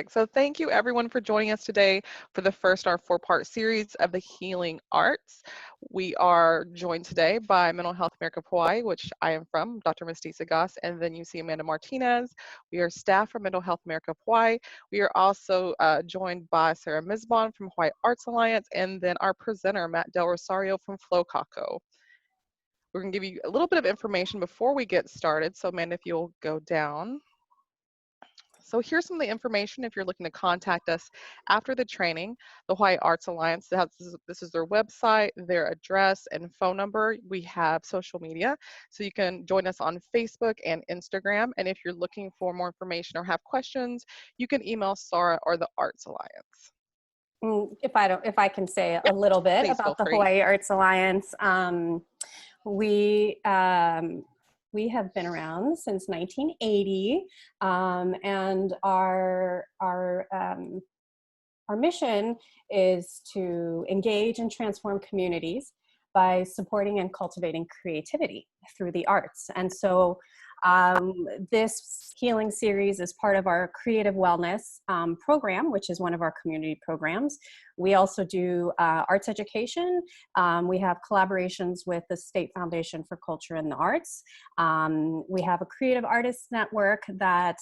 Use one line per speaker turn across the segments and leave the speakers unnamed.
So thank you everyone for joining us today for the first our four-part series of the Healing Arts. We are joined today by Mental Health America of Hawaii, which I am from, Dr. Mestiza Goss, and then you see Amanda Martinez. We are staff from Mental Health America of Hawaii. We are also joined by Sarah Misbon from Hawaii Arts Alliance, and then our presenter, Matt Del Rosario from Flow Kakou. We're going to give you a little bit of information before we get started. So Amanda, if you'll go down. So here's some of the information if you're looking to contact us after the training. The Hawaii Arts Alliance, this is their website, their address and phone number. We have social media, so you can join us on Facebook and Instagram. And if you're looking for more information or have questions, you can email Sarah or the Arts Alliance.
If I can say a little bit about the Hawaii Arts Alliance, we have been around since 1980, and our mission is to engage and transform communities by supporting and cultivating creativity through the arts. And so this healing series is part of our creative wellness program, which is one of our community programs. We also do arts education. We have collaborations with the State Foundation for Culture and the Arts. We have a creative artists network that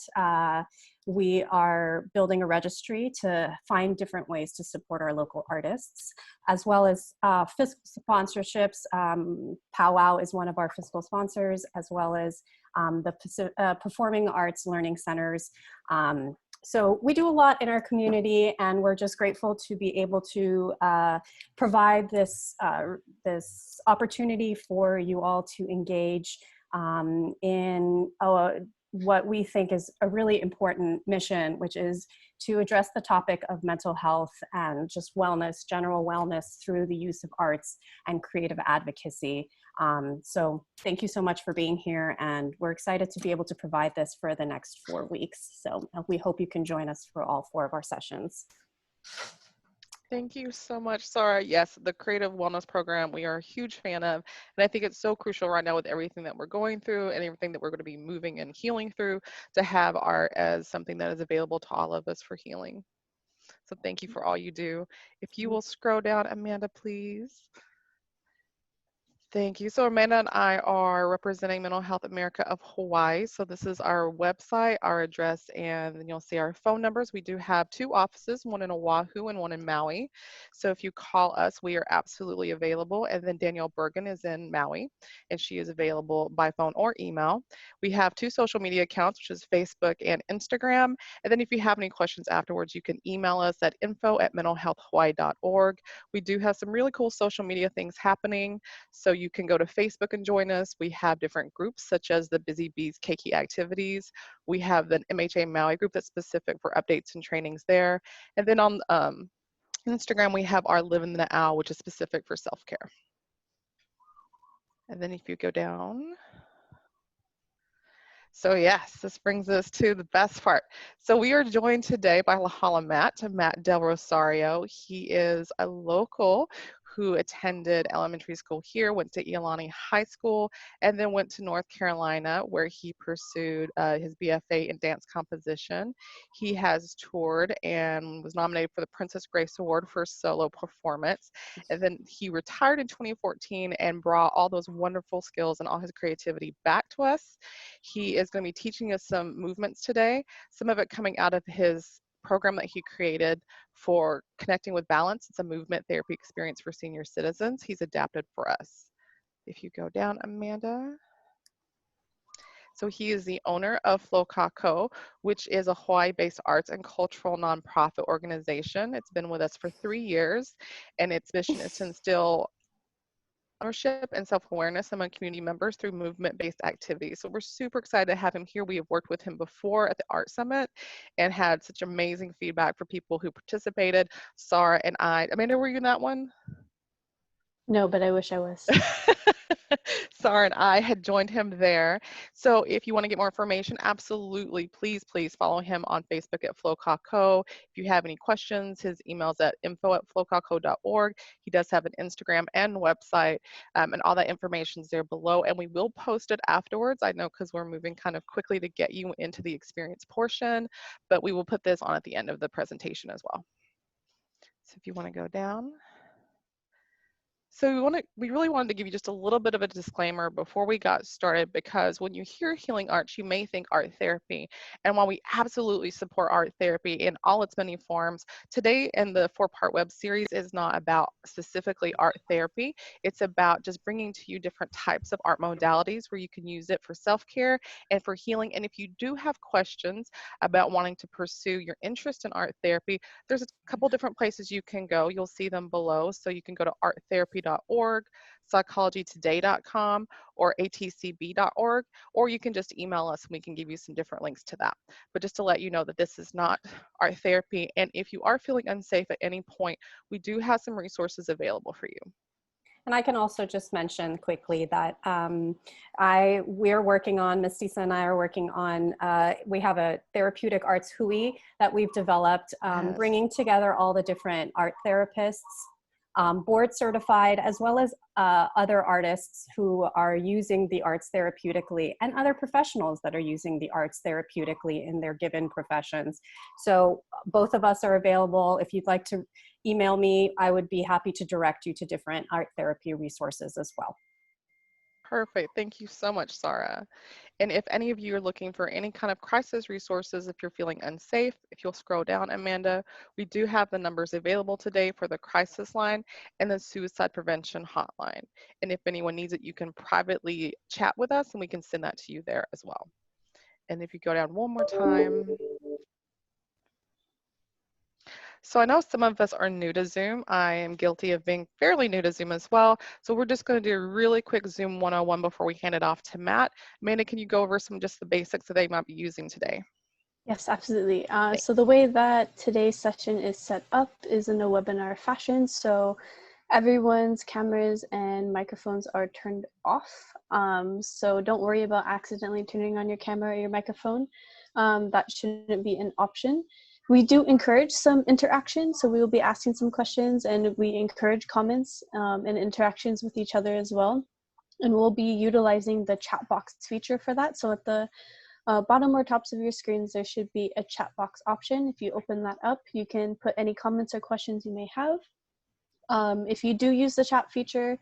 we are building a registry to find different ways to support our local artists, as well as fiscal sponsorships. Powwow is one of our fiscal sponsors, as well as the Performing Arts Learning Centers. So we do a lot in our community, and we're just grateful to be able to provide this opportunity for you all to engage in what we think is a really important mission, which is to address the topic of mental health and just wellness, general wellness through the use of arts and creative advocacy. So thank you so much for being here, and we're excited to be able to provide this for the next 4 weeks. So we hope you can join us for all 4 of our sessions.
Thank you so much, Sarah. Yes, the Creative Wellness Program we are a huge fan of, and I think it's so crucial right now with everything that we're going through and everything that we're going to be moving and healing through, to have art as something that is available to all of us for healing. So thank you for all you do. If you will scroll down, Amanda, please. Thank you. So Amanda and I are representing Mental Health America of Hawaii. So this is our website, our address, and then you'll see our phone numbers. We do have 2 offices, one in Oahu and one in Maui. So if you call us, we are absolutely available. And then Danielle Bergen is in Maui, and she is available by phone or email. We have 2 social media accounts, which is Facebook and Instagram. And then if you have any questions afterwards, you can email us at info@mentalhealthhawaii.org. We do have some really cool social media things happening. So you can go to Facebook and join us. We have different groups such as the Busy Bees Keiki Activities. We have the MHA Maui group that's specific for updates and trainings there. And then on Instagram, we have our Live in the Now, which is specific for self-care. And then if you go down. So yes, this brings us to the best part. So we are joined today by Lauhala Matt Del Rosario. He is a local who attended elementary school here, went to Iolani High School, and then went to North Carolina, where he pursued his BFA in dance composition. He has toured and was nominated for the Princess Grace Award for solo performance. And then he retired in 2014 and brought all those wonderful skills and all his creativity back to us. He is going to be teaching us some movements today, some of it coming out of his program that he created for connecting with balance. It's a movement therapy experience for senior citizens. He's adapted for us. If you go down, Amanda. So he is the owner of Flow Kakou, which is a Hawaii-based arts and cultural nonprofit organization. It's been with us for 3 years, and its mission is to instill ownership and self-awareness among community members through movement-based activities. So we're super excited to have him here. We have worked with him before at the Art Summit and had such amazing feedback for people who participated. Sarah and I. Amanda, were you in that one?
No, but I wish I was.
Sarah and I had joined him there. So if you want to get more information, absolutely, please follow him on Facebook at Flow Kakou. If you have any questions, his email's at info@flowkakou.org. He does have an Instagram and website, and all that information is there below. And we will post it afterwards. I know because we're moving kind of quickly to get you into the experience portion, but we will put this on at the end of the presentation as well. So if you want to go down. So we really wanted to give you just a little bit of a disclaimer before we got started, because when you hear healing arts, you may think art therapy. And while we absolutely support art therapy in all its many forms, today in the 4-part web series is not about specifically art therapy. It's about just bringing to you different types of art modalities where you can use it for self-care and for healing. And if you do have questions about wanting to pursue your interest in art therapy, there's a couple different places you can go. You'll see them below. So you can go to arttherapy.org, psychologytoday.com, or atcb.org, or you can just email us and we can give you some different links to that. But just to let you know that this is not art therapy. And if you are feeling unsafe at any point, we do have some resources available for you.
And I can also just mention quickly that we're working on, Ms. Tisa and I are working on, we have a therapeutic arts hui that we've developed,
Yes.
bringing together all the different art therapists, board certified, as well as other artists who are using the arts therapeutically, and other professionals that are using the arts therapeutically in their given professions. So both of us are available. If you'd like to email me, I would be happy to direct you to different art therapy resources as well.
Perfect. Thank you so much, Sarah. And if any of you are looking for any kind of crisis resources, if you're feeling unsafe, if you'll scroll down, Amanda, we do have the numbers available today for the crisis line and the suicide prevention hotline. And if anyone needs it, you can privately chat with us and we can send that to you there as well. And if you go down one more time. So I know some of us are new to Zoom. I am guilty of being fairly new to Zoom as well. So we're just going to do a really quick Zoom 101 before we hand it off to Matt. Amanda, can you go over just the basics that they might be using today?
Yes, absolutely. So the way that today's session is set up is in a webinar fashion. So everyone's cameras and microphones are turned off. So don't worry about accidentally turning on your camera or your microphone. That shouldn't be an option. We do encourage some interaction. So we will be asking some questions, and we encourage comments and interactions with each other as well. And we'll be utilizing the chat box feature for that. So at the bottom or tops of your screens, there should be a chat box option. If you open that up, you can put any comments or questions you may have. If you do use the chat feature,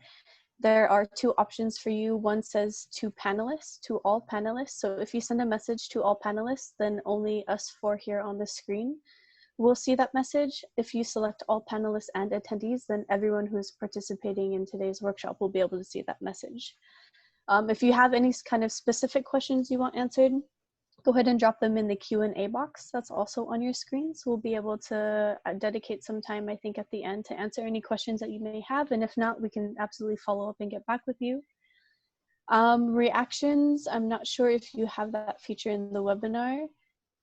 there are 2 options for you. One says to panelists, to all panelists. So if you send a message to all panelists, then only us 4 here on the screen will see that message. If you select all panelists and attendees, then everyone who's participating in today's workshop will be able to see that message. If you have any kind of specific questions you want answered, go ahead and drop them in the Q&A box that's also on your screen. So we'll be able to dedicate some time, I think, at the end to answer any questions that you may have. And if not, we can absolutely follow up and get back with you. Reactions, I'm not sure if you have that feature in the webinar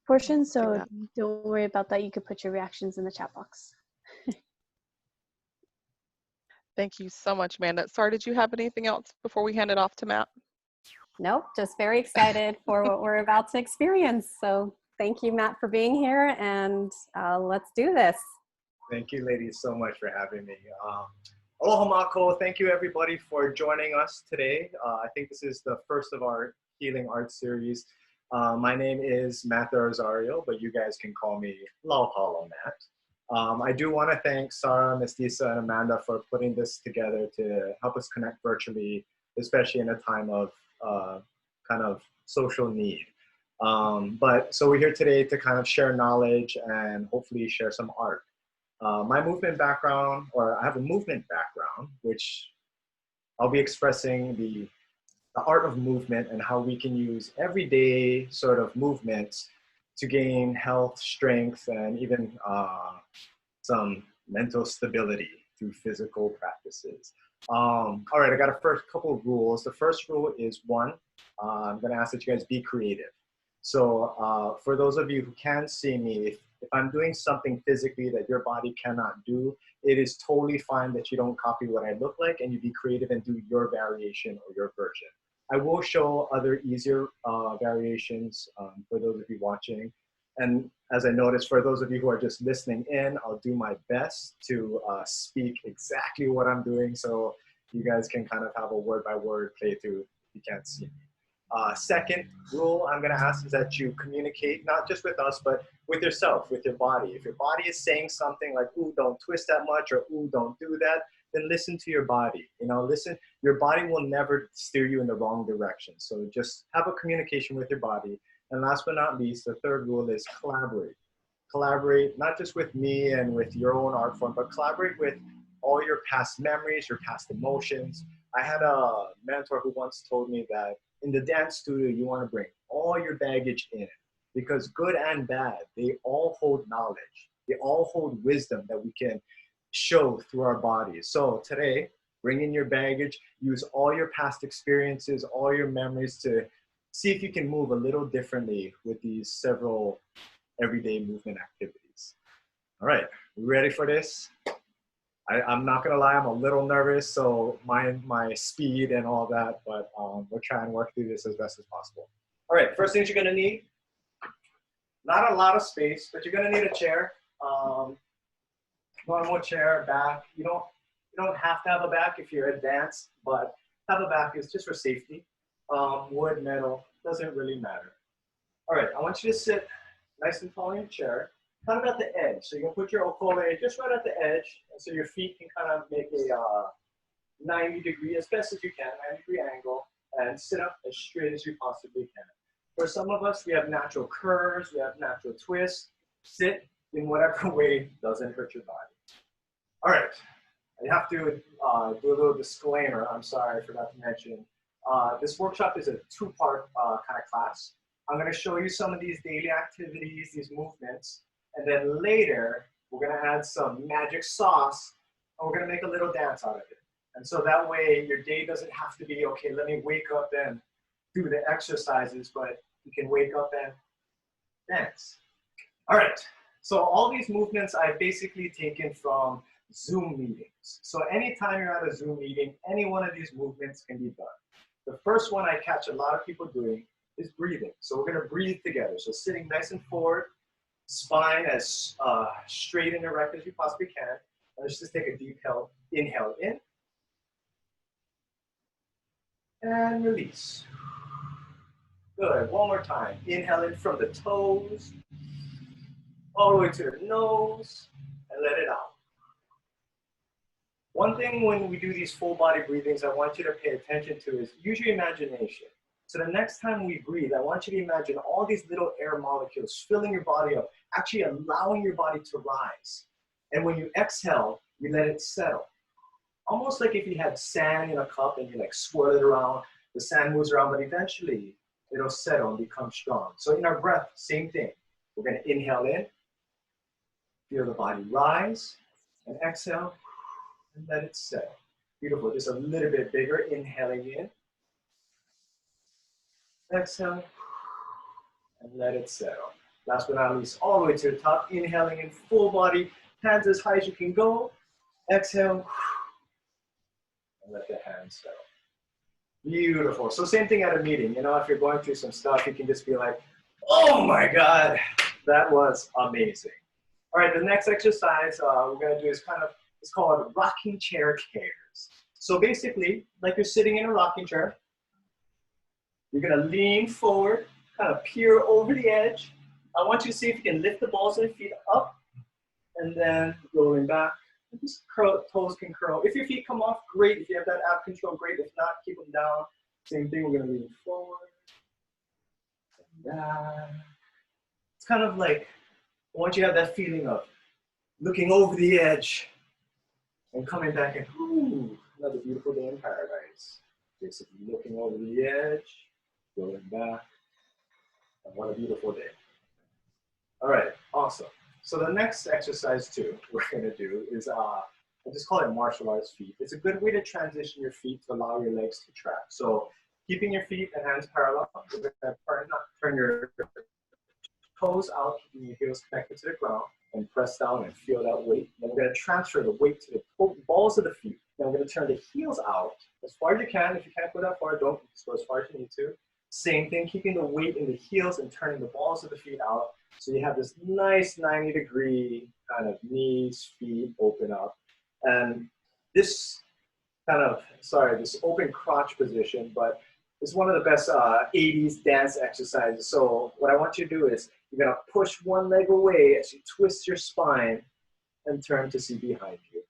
portion, so don't worry about that. You could put your reactions in the chat box.
Thank you so much, Amanda. Sarah, did you have anything else before we hand it off to Matt?
Nope, just very excited for what we're about to experience. So thank you, Matt, for being here, and let's do this.
Thank you, ladies, so much for having me. Aloha mako. Thank you, everybody, for joining us today. I think this is the first of our Healing Arts series. My name is Matt Del Rosario, but you guys can call me Lauhala Matt. I do want to thank Sarah, Ms. Tisa, and Amanda for putting this together to help us connect virtually, especially in a time of kind of social need. So we're here today to kind of share knowledge and hopefully share some art. My movement background, or I have a movement background, which I'll be expressing the art of movement and how we can use everyday sort of movements to gain health, strength, and even some mental stability through physical practices. All right, I got a first couple of rules. The first rule is 1, I'm gonna ask that you guys be creative. So for those of you who can see me, if I'm doing something physically that your body cannot do, it is totally fine that you don't copy what I look like and you be creative and do your variation or your version. I will show other easier variations for those of you watching. And as I noticed, for those of you who are just listening in, I'll do my best to speak exactly what I'm doing so you guys can kind of have a word-by-word playthrough if you can't see me. Second rule I'm going to ask is that you communicate not just with us, but with yourself, with your body. If your body is saying something like, ooh, don't twist that much, or ooh, don't do that, then listen to your body. You know, listen, your body will never steer you in the wrong direction. So just have a communication with your body. And last but not least, the third rule is collaborate. Collaborate, not just with me and with your own art form, but collaborate with all your past memories, your past emotions. I had a mentor who once told me that in the dance studio, you want to bring all your baggage in, because good and bad, they all hold knowledge. They all hold wisdom that we can show through our bodies. So today, bring in your baggage, use all your past experiences, all your memories to see if you can move a little differently with these several everyday movement activities. All right, we ready for this? I'm not gonna lie, I'm a little nervous, so mind my speed and all that, but we'll try and work through this as best as possible. All right, first things you're gonna need, not a lot of space, but you're gonna need a chair. Normal chair, back. You don't have to have a back if you're advanced, but have a back is just for safety. Wood, metal, doesn't really matter. All right, I want you to sit nice and tall in your chair, kind of at the edge. So you can put your okole just right at the edge, so your feet can kind of make a 90 degree, as best as you can, 90-degree angle, and sit up as straight as you possibly can. For some of us, we have natural curves, we have natural twists. Sit in whatever way doesn't hurt your body. All right, I have to do a little disclaimer. I'm sorry, I forgot to mention. This workshop is a two-part kind of class. I'm going to show you some of these daily activities, these movements, and then later we're going to add some magic sauce, and we're going to make a little dance out of it. And so that way your day doesn't have to be, okay, let me wake up and do the exercises, but you can wake up and dance. All right, so all these movements I've basically taken from Zoom meetings. So anytime you're at a Zoom meeting, any one of these movements can be done. The first one I catch a lot of people doing is breathing. So we're gonna breathe together. So sitting nice and forward, spine as straight and erect as you possibly can. And let's just take a deep inhale in. And release. Good, one more time. Inhale in from the toes, all the way to the nose, and let it out. One thing when we do these full body breathings, I want you to pay attention to is use your imagination. So the next time we breathe, I want you to imagine all these little air molecules filling your body up, actually allowing your body to rise. And when you exhale, you let it settle. Almost like if you had sand in a cup and you like swirl it around, the sand moves around, but eventually it'll settle and become strong. So in our breath, same thing. We're gonna inhale in, feel the body rise, and exhale, and let it settle. Beautiful, just a little bit bigger, inhaling in. Exhale, and let it settle. Last but not least, all the way to the top, inhaling in full body, hands as high as you can go. Exhale, and let the hands settle. Beautiful. So same thing at a meeting. You know, if you're going through some stuff, you can just be like, oh my God, that was amazing. All right, the next exercise we're gonna do is it's called rocking chair cares. So basically, like you're sitting in a rocking chair, you're gonna lean forward, kind of peer over the edge. I want you to see if you can lift the balls of your feet up, and then rolling back. Just curl, toes can curl. If your feet come off, great. If you have that ab control, great. If not, keep them down. Same thing, we're gonna lean forward, and back. It's kind of like, I want you to have that feeling of looking over the edge and coming back and, ooh, another beautiful day in paradise. Basically looking over the edge, going back, and what a beautiful day. All right, awesome. So the next exercise too we're gonna do is, I just call it martial arts feet. It's a good way to transition your feet to allow your legs to track. So keeping your feet and hands parallel. We're going to turn your toes out, keeping your heels connected to the ground, and press down and feel that weight. Then we're going to transfer the weight to the balls of the feet. Then we're going to turn the heels out as far as you can. If you can't go that far, don't go as far as you need to. Same thing, keeping the weight in the heels and turning the balls of the feet out. So you have this nice 90-degree kind of knees, feet open up. And this kind of, this open crotch position, but it's one of the best 80s dance exercises. So what I want you to do is you're going to push one leg away as you twist your spine and turn to see behind you.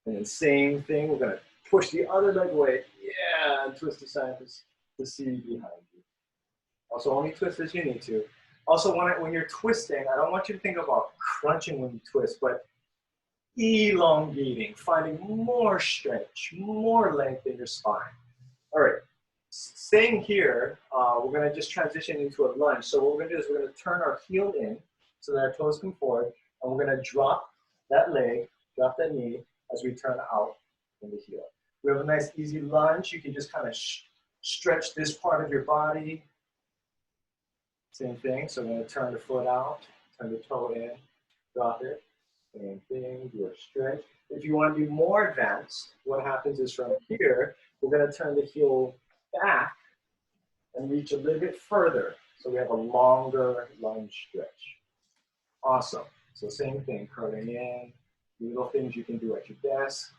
And then same thing, we're going to push the other leg away. Yeah, and twist the side to see behind you. Also, only twist as you need to. Also, when you're twisting, I don't want you to think about crunching when you twist, but elongating, finding more stretch, more length in your spine. All right, staying here, we're going to just transition into a lunge. So what we're going to do is we're going to turn our heel in so that our toes come forward, and we're going to drop that leg, drop that knee as we turn out in the heel. We have a nice easy lunge. You can just kind of stretch this part of your body. Same thing, so we're going to turn the foot out, turn the toe in, drop it. Same thing, do a stretch. If you want to be more advanced, what happens is from here, we're going to turn the heel back and reach a little bit further. So we have a longer lunge stretch. Awesome. So same thing, curling in, little things you can do at your desk.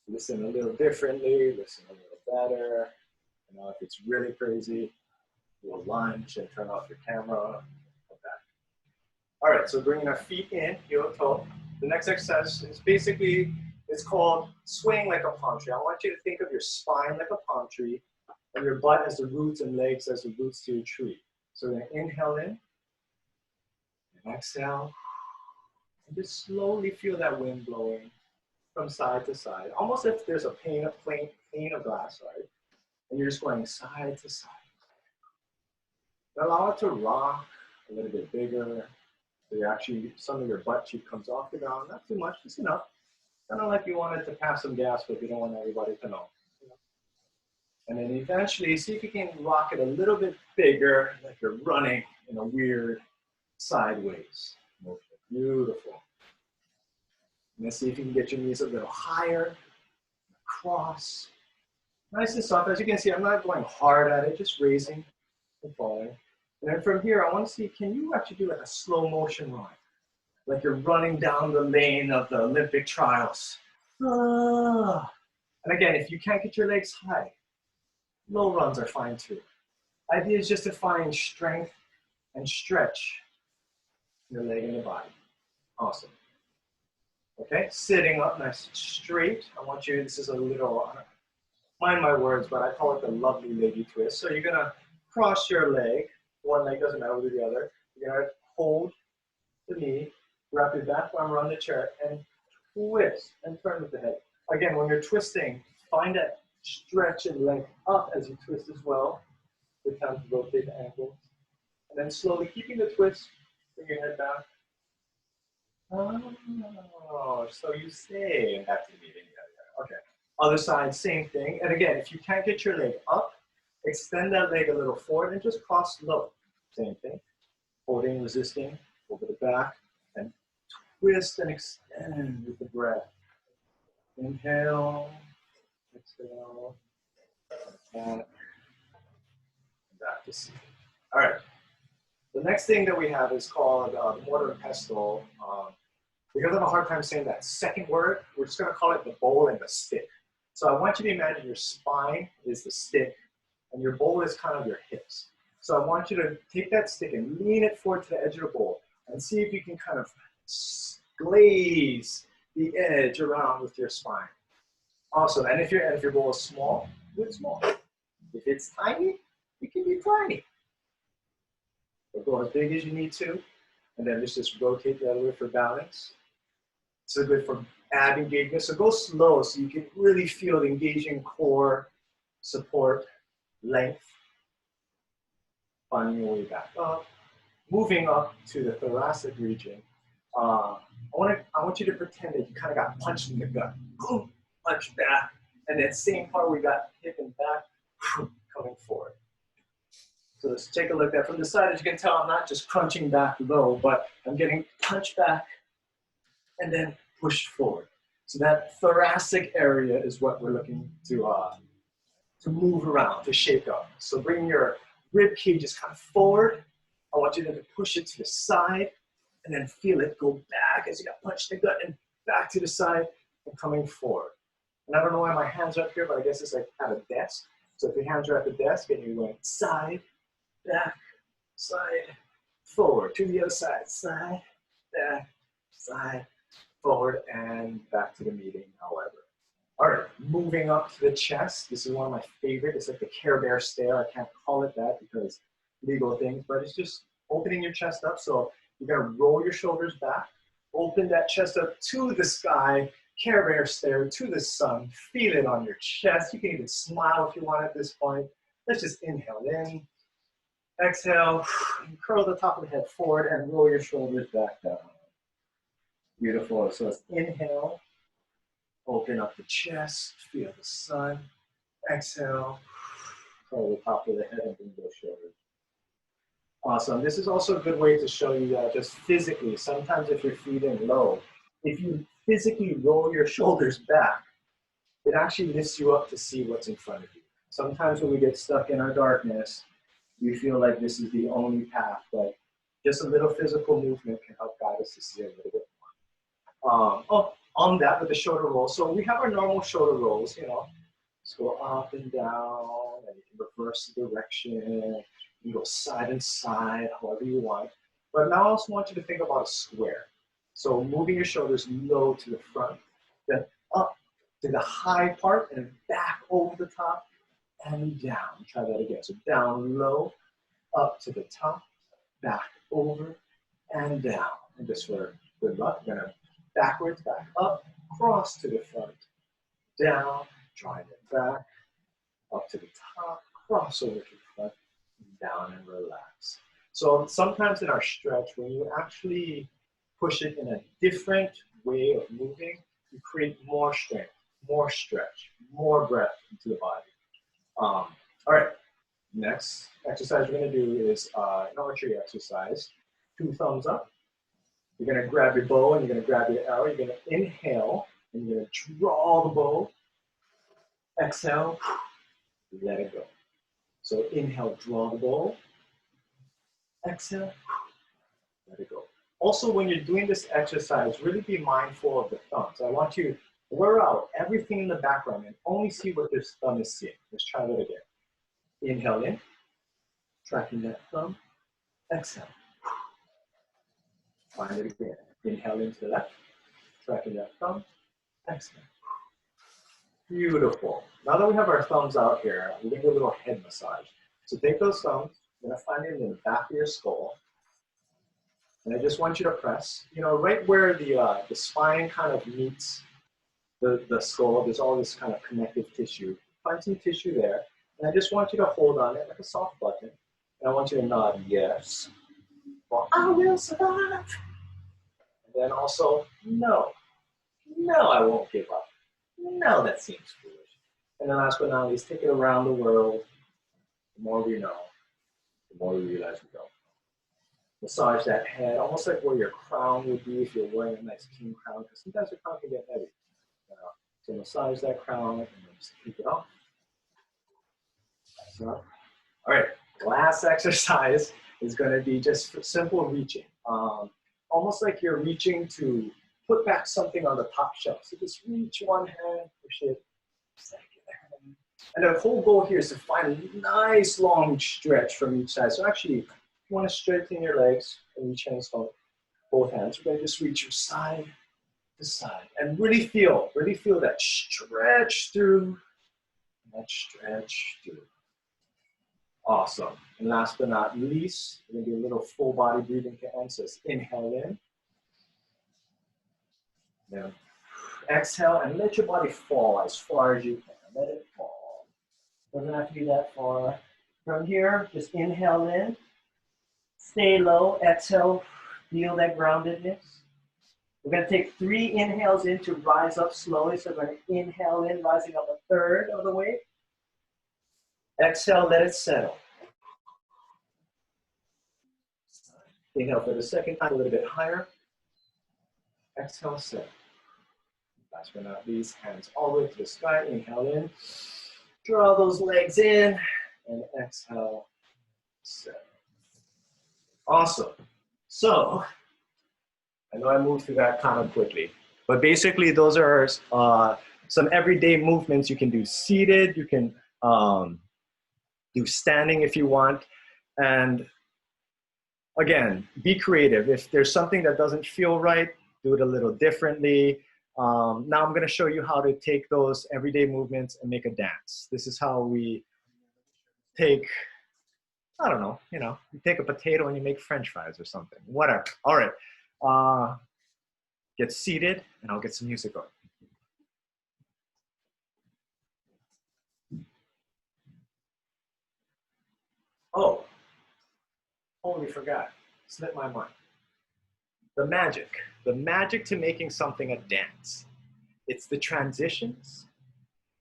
Listen a little differently, listen a little better. You know, if it's really crazy, do a lunge and turn off your camera. Like that. All right, so bringing our feet in, heel to toe. The next exercise is basically, it's called swaying like a palm tree. I want you to think of your spine like a palm tree and your butt as the roots and legs as the roots to your tree. So we're going to inhale in and exhale. And just slowly feel that wind blowing from side to side, almost if there's a pane of glass, right? And you're just going side to side. And allow it to rock a little bit bigger. So you actually, some of your butt cheek comes off the ground, not too much, just enough. Kind of like you wanted to pass some gas, but you don't want everybody to know. And then eventually, see if you can rock it a little bit bigger, like you're running in a weird sideways motion. Beautiful. And then see if you can get your knees a little higher, cross. Nice and soft. As you can see, I'm not going hard at it, just raising and falling. And then from here, I want to see, can you actually do like a slow motion run? Like you're running down the lane of the Olympic trials. And again, if you can't get your legs high, low runs are fine too. Idea is just to find strength and stretch your leg and the body. Awesome. Okay, sitting up nice and straight. I want you, this is a little, mind my words, but I call it the lovely lady twist. So you're gonna cross your leg. One leg doesn't matter with the other. You're gonna hold the knee, wrap your back arm around the chair, and twist and turn with the head. Again, when you're twisting, find that stretch and length up as you twist as well. Good time to rotate the ankles. And then slowly keeping the twist, bring your head back. Oh, so you say, and that's the meeting. Yeah. Okay. Other side, same thing. And again, if you can't get your leg up, extend that leg a little forward and just cross low. Same thing. Holding, resisting, over the back, and twist and extend with the breath. Inhale, exhale, and back to seat. All right. The next thing that we have is called the mortar and pestle. We're going to have a hard time saying that second word. We're just going to call it the bowl and the stick. So I want you to imagine your spine is the stick and your bowl is kind of your hips. So I want you to take that stick and lean it forward to the edge of the bowl and see if you can kind of glaze the edge around with your spine. Awesome. And if your bowl is small, do it small. If it's tiny, it can be tiny. So go as big as you need to, and then just rotate the other way for balance. So good for ab engagement. So go slow so you can really feel the engaging core, support, length. Finding your way back up. Moving up to the thoracic region. I want you to pretend that you kind of got punched in the gut. Boom, punch back. And that same part we got hip and back. coming forward. So let's take a look at that. From the side, as you can tell, I'm not just crunching back low, but I'm getting punched back and then pushed forward. So that thoracic area is what we're looking to move around, to shake up. So bring your rib cages kind of forward. I want you then to push it to the side and then feel it go back as you got punched in the gut and back to the side and coming forward. And I don't know why my hands are up here, but I guess it's like at a desk. So if your hands are at the desk and you're going side, back, side, forward, to the other side, side, back, side, forward, and back to the meeting, however. All right, moving up to the chest. This is one of my favorite. It's like the Care Bear stare. I can't call it that because legal things, but it's just opening your chest up. So you're gonna roll your shoulders back, open that chest up to the sky, Care Bear stare to the sun, feel it on your chest. You can even smile if you want at this point. Let's just inhale in, exhale, curl the top of the head forward and roll your shoulders back down. Beautiful, so let's inhale, open up the chest, feel the sun, exhale, curl the top of the head and bring those shoulders. Awesome, this is also a good way to show you that just physically, sometimes if you're feeling low, if you physically roll your shoulders back, it actually lifts you up to see what's in front of you. Sometimes when we get stuck in our darkness, we feel like this is the only path, but just a little physical movement can help guide us to see a little bit more. On that with the shoulder roll, so we have our normal shoulder rolls, you know, just go up and down, and you can reverse the direction, you go side and side, however you want. But now I also want you to think about a square. So moving your shoulders low to the front, then up to the high part, and back over the top, and down. Try that again. So down low, up to the top, back over, and down. And just for good luck, we're gonna backwards, back up, cross to the front, down, drawing it back, up to the top, cross over to the front, down and relax. So sometimes in our stretch, when you actually push it in a different way of moving, you create more strength, more stretch, more breath into the body. All right, next exercise we're gonna do is an archery exercise. 2 thumbs up. You're gonna grab your bow and you're gonna grab your arrow. You're gonna inhale and you're gonna draw the bow. Exhale, let it go. So inhale, draw the bow. Exhale, let it go. Also, when you're doing this exercise, really be mindful of the thumbs. I want you to blur out everything in the background and only see what this thumb is seeing. Let's try that again. Inhale in, tracking that thumb. Exhale. Find it again. Inhale into the left, tracking that thumb. Exhale. Beautiful. Now that we have our thumbs out here, we're going to do a little head massage. So take those thumbs, you're going to find it in the back of your skull. And I just want you to press, you know, right where the spine kind of meets the skull, there's all this kind of connective tissue. Find some tissue there. And I just want you to hold on it like a soft button. And I want you to nod yes. Well, I will survive. And then also, no. No, I won't give up. No, that seems foolish. And then last but not least, take it around the world. The more we know, the more we realize we don't. Massage that head, almost like where your crown would be if you're wearing a nice king crown, because sometimes the crown can get heavy. So massage that crown and then just keep it off. So, all right, last exercise is going to be just simple reaching. Almost like you're reaching to put back something on the top shelf. So just reach one hand, push it, second hand. And the whole goal here is to find a nice long stretch from each side. So actually, if you want to straighten your legs and reach hands on both hands, we're going to just reach your side to side. And really feel that stretch through, that stretch through. Awesome. And last but not least, we're going to do a little full body breathing to end. So let's inhale in. Then exhale and let your body fall as far as you can. Let it fall. Doesn't have to be that far. From here, just inhale in. Stay low. Exhale. Feel that groundedness. We're going to take 3 inhales in to rise up slowly. So we're going to inhale in, rising up a third of the way. Exhale, let it settle. Inhale for the second time, a little bit higher. Exhale, settle. Last but not least, hands all the way to the sky. Inhale in. Draw those legs in. And exhale, settle. Awesome. So, I know I moved through that kind of quickly. But basically, those are some everyday movements you can do seated. You can do standing if you want. And again, be creative. If there's something that doesn't feel right, do it a little differently. Now I'm going to show you how to take those everyday movements and make a dance. This is how we take, I don't know, you take a potato and you make French fries or something, whatever. All right, get seated and I'll get some music going. Oh, totally forgot, slipped my mind. The magic to making something a dance. It's the transitions,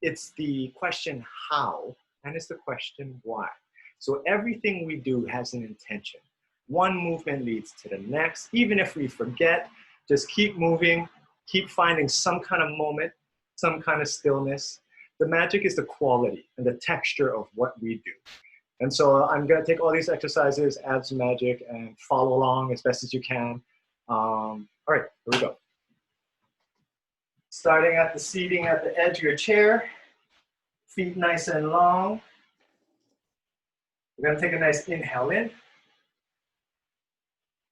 it's the question how, and it's the question why. So everything we do has an intention. One movement leads to the next. Even if we forget, just keep moving, keep finding some kind of moment, some kind of stillness. The magic is the quality and the texture of what we do. And so I'm gonna take all these exercises, add some magic, and follow along as best as you can. All right, here we go. Starting at the seating at the edge of your chair, feet nice and long. We're gonna take a nice inhale in.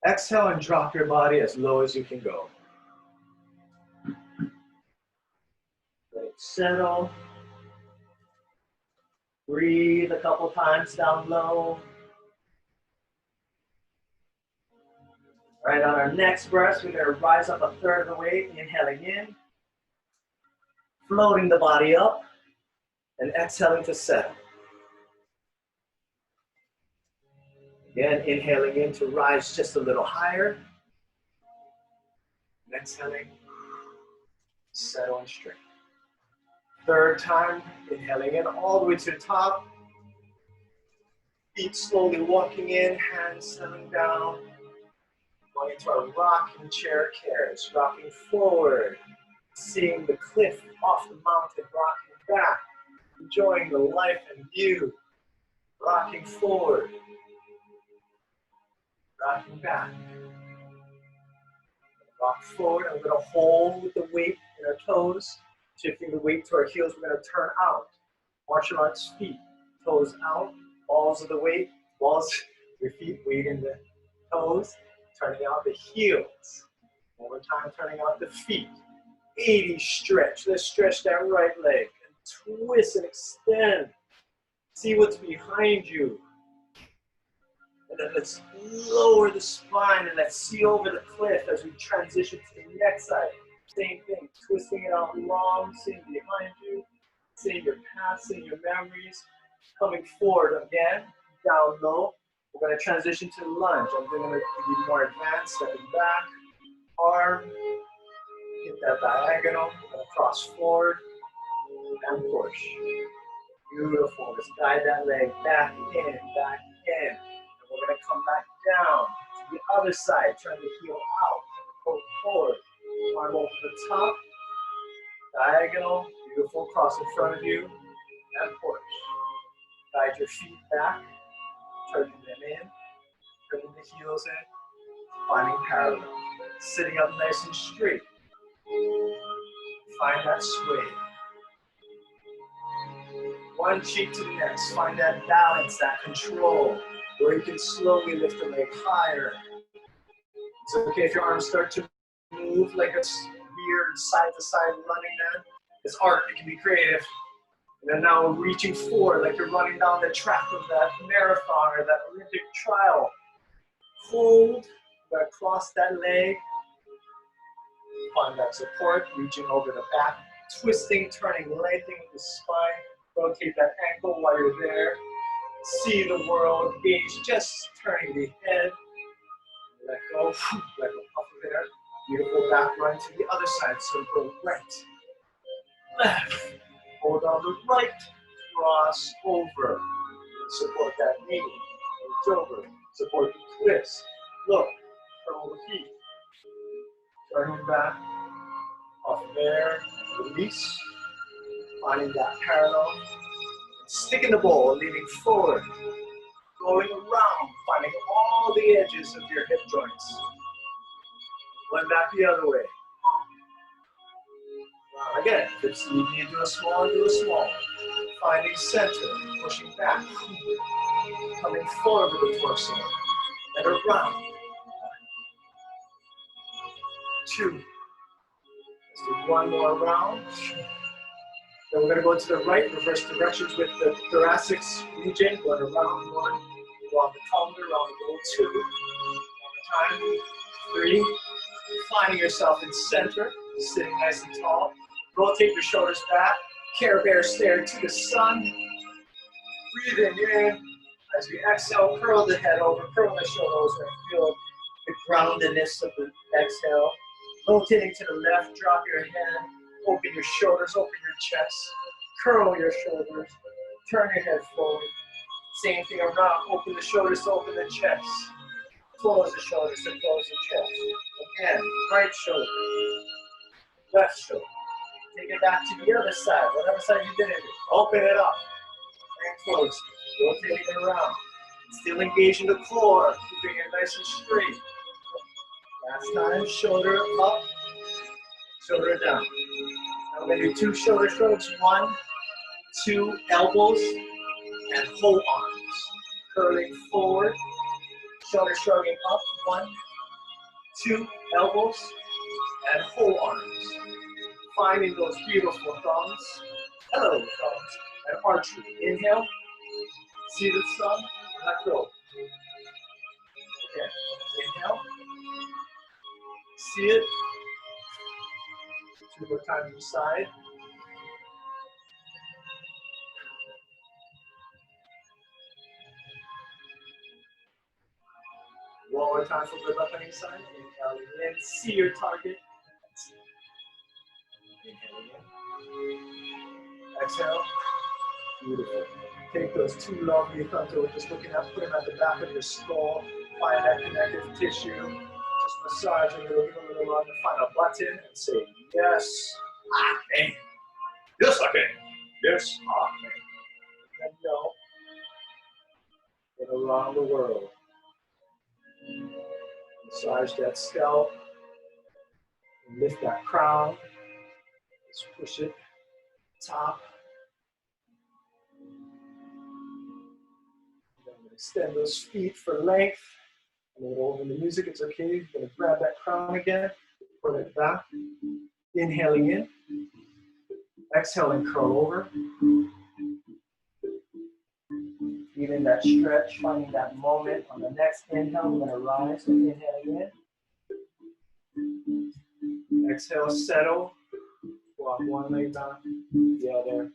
Exhale and drop your body as low as you can go. Let it settle. Breathe a couple times down low. All right, on our next breath, we're gonna rise up a third of the way, inhaling in, floating the body up, and exhaling to settle. Again, inhaling in to rise just a little higher. And exhaling, settle and straighten. Third time, inhaling in all the way to the top. Feet slowly walking in, hands settling down. Going into our rocking chair cares, rocking forward. Seeing the cliff off the mountain, rocking back. Enjoying the life and view. Rocking forward. Rocking back. Rock forward, and we're going to hold the weight in our toes. Shifting the weight to our heels, we're going to turn out. Martial arts feet, toes out, balls of the weight, balls, your feet, weight in the toes, turning out the heels. One more time, turning out the feet. 80 stretch. Let's stretch that right leg and twist and extend. See what's behind you. And then let's lower the spine and let's see over the cliff as we transition to the next side. Same thing, twisting it out long, seeing behind you, seeing your past, seeing your memories. Coming forward again, down low. We're going to transition to lunge. I'm going to be more advanced, stepping back, arm, hit that diagonal, going to cross forward, and push. Beautiful. Let's guide that leg back in, back in. And we're going to come back down to the other side, turn the heel out, go forward. Arm over the top, diagonal, beautiful, cross in front of you, and push. Guide your feet back, turning them in, turning the heels in, finding parallel. Sitting up nice and straight. Find that sway. One cheek to the next, find that balance, that control, where you can slowly lift the leg higher. It's okay if your arms start to move like a weird side-to-side running man. It's art, it can be creative. And then now we're reaching forward like you're running down the track of that marathon or that Olympic trial. Hold, you gotta cross that leg. Find that support, reaching over the back, twisting, turning, lengthening the spine. Rotate that ankle while you're there. See the world, gaze, just turning the head. Let go, let go, puff of air. Beautiful back run to the other side. So go right, left. Hold on the right, cross over. Support that knee. Reach over. Support the twist. Look. Curl the feet. Turning back. Off there. Release. Finding that parallel. Stick in the bowl, leaning forward. Going around, finding all the edges of your hip joints. Going back the other way. Again, if you need to do a small, do a small. Finding center, pushing back. Coming forward with the torso. And around. 2. Let's do one more round. Then we're going to go to the right, reverse directions with the thoracic region. Going around 1, around the column, around the goal 2. One more time. 3. Finding yourself in center, sitting nice and tall. Rotate your shoulders back. Care Bear stare to the sun. Breathing in. As we exhale, curl the head over, curl the shoulders, and feel the groundedness of the exhale. Rotating to the left, drop your head. Open your shoulders, open your chest. Curl your shoulders. Turn your head forward. Same thing around. Open the shoulders to open the chest. Close the shoulders to close the chest. Again, right shoulder. Left shoulder. Take it back to the other side. Whatever side you did it. Open it up. And close. Rotating it around. Still engaging the core. Keeping it nice and straight. Last time, shoulder up. Shoulder down. Now we're going to do 2 shoulder strokes. 1, 2 elbows, and whole arms. Curling forward. Shoulder shrugging up. 1, 2 elbows, and whole arms. Finding those beautiful thumbs. Hello, thumbs. And archery. Inhale. See the sun. Let go. Okay. Inhale. See it. 2 more times each side. One more time for the left hand side. Inhale in. See your target. Inhale in. Exhale. Beautiful. Take those 2 lovely thumbs that we're just looking at. Put them at the back of your skull. Find that connective tissue. Just massage a little, give a little run, and find a button and say, yes, I can. Yes, I can. Yes, I can. And go. And around the world. Massage that scalp. And lift that crown. Just push it top. Then extend those feet for length. A little over the music, it's okay. You're going to grab that crown again, put it back. Inhaling in. Exhaling, curl over. Feeling that stretch, finding that moment. On the next inhale, we're going to rise. So inhaling in. Exhale, settle. Walk one leg back, the other.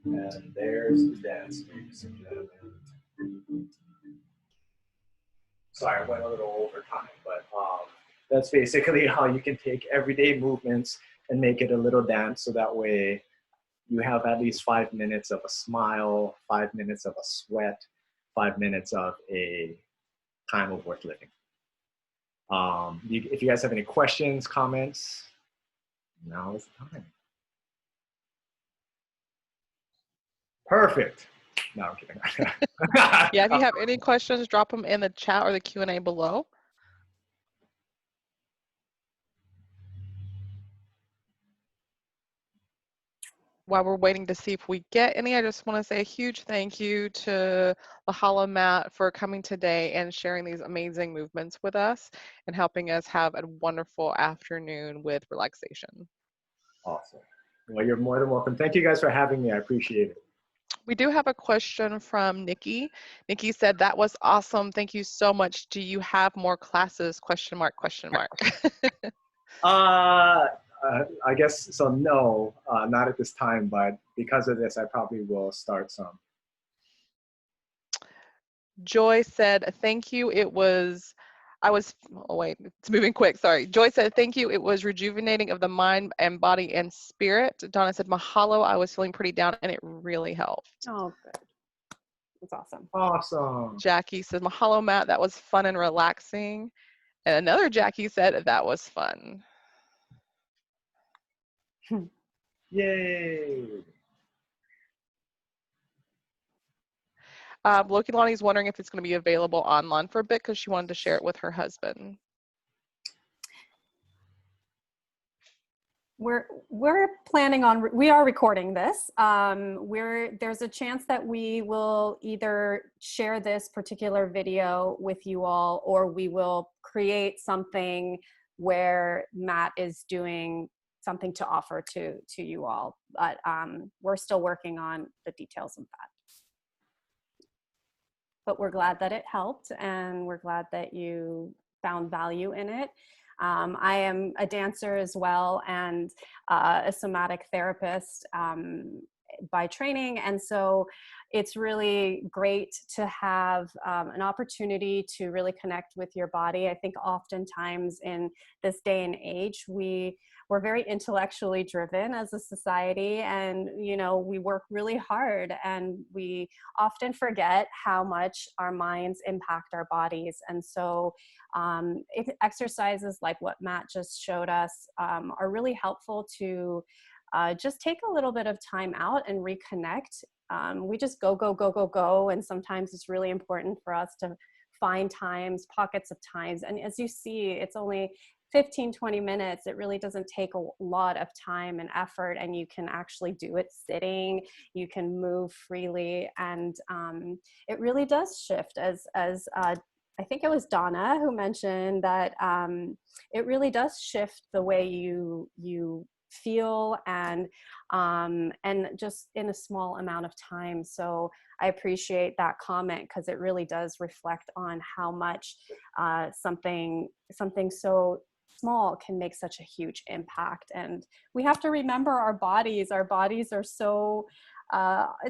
And there's the dance, ladies and gentlemen. Sorry, I went a little over time, but that's basically how you can take everyday movements and make it a little dance, so that way you have at least 5 minutes of a smile, 5 minutes of a sweat, 5 minutes of a time of worth living. If you guys have any questions, comments, now is the time. Perfect. No, I'm kidding.
Yeah, if you have any questions, drop them in the chat or the Q&A below. While we're waiting to see if we get any, I just want to say a huge thank you to Lauhala Matt for coming today and sharing these amazing movements with us and helping us have a wonderful afternoon with relaxation.
Awesome. Well, you're more than welcome. Thank you guys for having me. I appreciate it.
We do have a question from Nikki. Nikki said, that was awesome. Thank you so much. Do you have more classes? Question mark, question mark.
I guess so. No, not at this time, but because of this, I probably will start some.
Joy said, thank you. It was oh wait, it's moving quick. Sorry. Joy said, thank you. It was rejuvenating of the mind and body and spirit. Donna said, mahalo. I was feeling pretty down and it really helped.
Oh, good. That's awesome.
Awesome.
Jackie said, mahalo, Matt. That was fun and relaxing. And another Jackie said, that was fun.
Yay.
Loki is wondering if it's going to be available online for a bit because she wanted to share it with her husband.
We're planning on, we are recording this. There's a chance that we will either share this particular video with you all, or we will create something where Matt is doing something to offer to you all. But we're still working on the details of that. But we're glad that it helped, and we're glad that you found value in it. I am a dancer as well, and a somatic therapist by training. And so it's really great to have an opportunity to really connect with your body. I think oftentimes in this day and age, we're very intellectually driven as a society, and we work really hard, and we often forget how much our minds impact our bodies. And so exercises like what Matt just showed us are really helpful to just take a little bit of time out and reconnect. We just go, and sometimes it's really important for us to find times, pockets of times. And as you see, it's only 15-20 minutes. It really doesn't take a lot of time and effort, and you can actually do it sitting. You can move freely, and it really does shift. As I think it was Donna who mentioned that it really does shift the way you feel, and just in a small amount of time. So I appreciate that comment, because it really does reflect on how much something so small can make such a huge impact. And we have to remember our bodies are so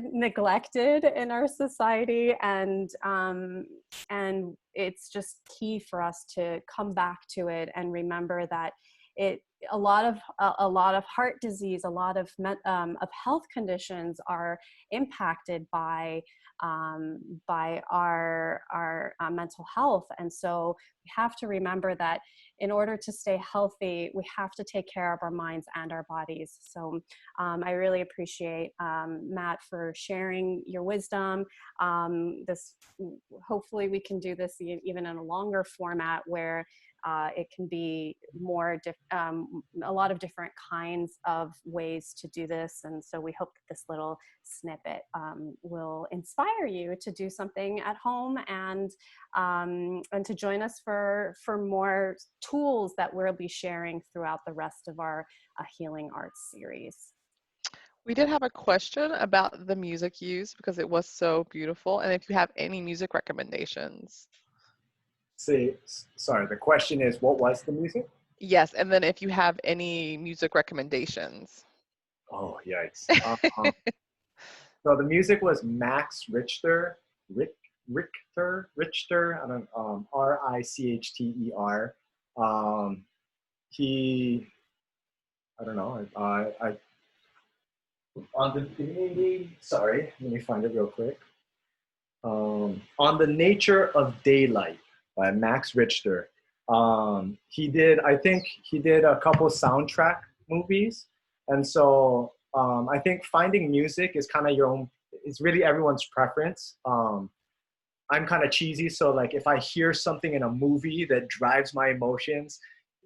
neglected in our society, and it's just key for us to come back to it and remember that a lot of heart disease, a lot of health conditions are impacted by our mental health. And so we have to remember that in order to stay healthy, we have to take care of our minds and our bodies. So I really appreciate Matt for sharing your wisdom. Hopefully we can do this even in a longer format where it can be a lot of different kinds of ways to do this. And so we hope that this little snippet will inspire you to do something at home, and to join us for more tools that we'll be sharing throughout the rest of our Healing Arts series.
We did have a question about the music used, because it was so beautiful, and if you have any music recommendations.
Sorry, the question is, what was the music?
Yes, and then if you have any music recommendations.
Oh, yikes. So the music was Max Richter, Richter, I don't Richter. I don't know. Sorry, let me find it real quick. On the Nature of Daylight by Max Richter. He did a couple soundtrack movies. And so I think finding music is kind of it's really everyone's preference. I'm kind of cheesy, so like if I hear something in a movie that drives my emotions,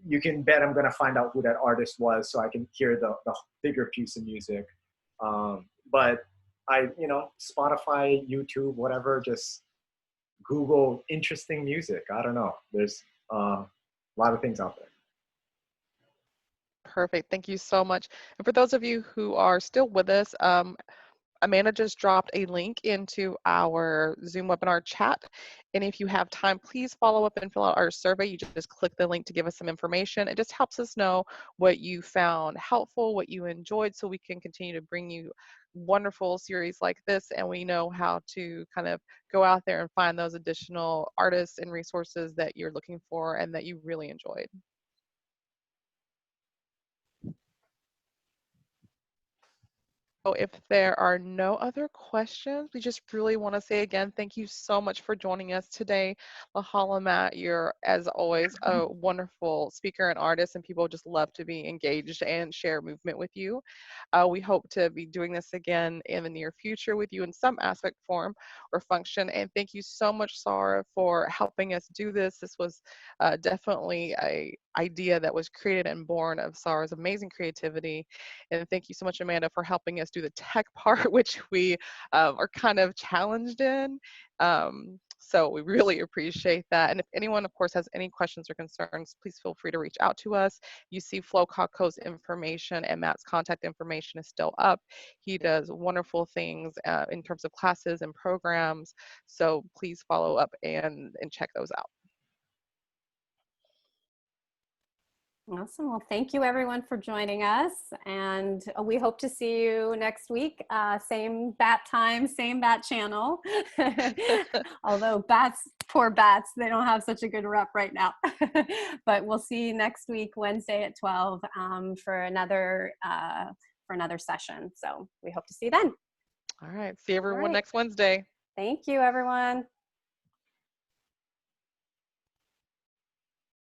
you can bet I'm gonna find out who that artist was, so I can hear the bigger piece of music. But Spotify, YouTube, whatever, just Google interesting music. I don't know. There's a lot of things out there.
Perfect. Thank you so much. And for those of you who are still with us, Amanda just dropped a link into our Zoom webinar chat. And if you have time, please follow up and fill out our survey. You just click the link to give us some information. It just helps us know what you found helpful, what you enjoyed, so we can continue to bring you wonderful series like this, and we know how to kind of go out there and find those additional artists and resources that you're looking for and that you really enjoyed. So if there are no other questions, we just really want to say again, thank you so much for joining us today. Lauhala Matt, you're, as always, a wonderful speaker and artist, and people just love to be engaged and share movement with you. We hope to be doing this again in the near future with you in some aspect, form, or function. And thank you so much, Sarah, for helping us do this. This was definitely a idea that was created and born of Sarah's amazing creativity. And thank you so much, Amanda, for helping us do the tech part, which we are kind of challenged in. So we really appreciate that. And if anyone, of course, has any questions or concerns, please feel free to reach out to us. You see Flow Kakou's information and Matt's contact information is still up. He does wonderful things in terms of classes and programs. So please follow up and check those out.
Awesome. Well, thank you everyone for joining us, and we hope to see you next week. Same bat time, same bat channel. Although poor bats, they don't have such a good rep right now. But we'll see you next week, Wednesday at 12, for another session. So we hope to see you then.
All right. See everyone next Wednesday.
Thank you, everyone.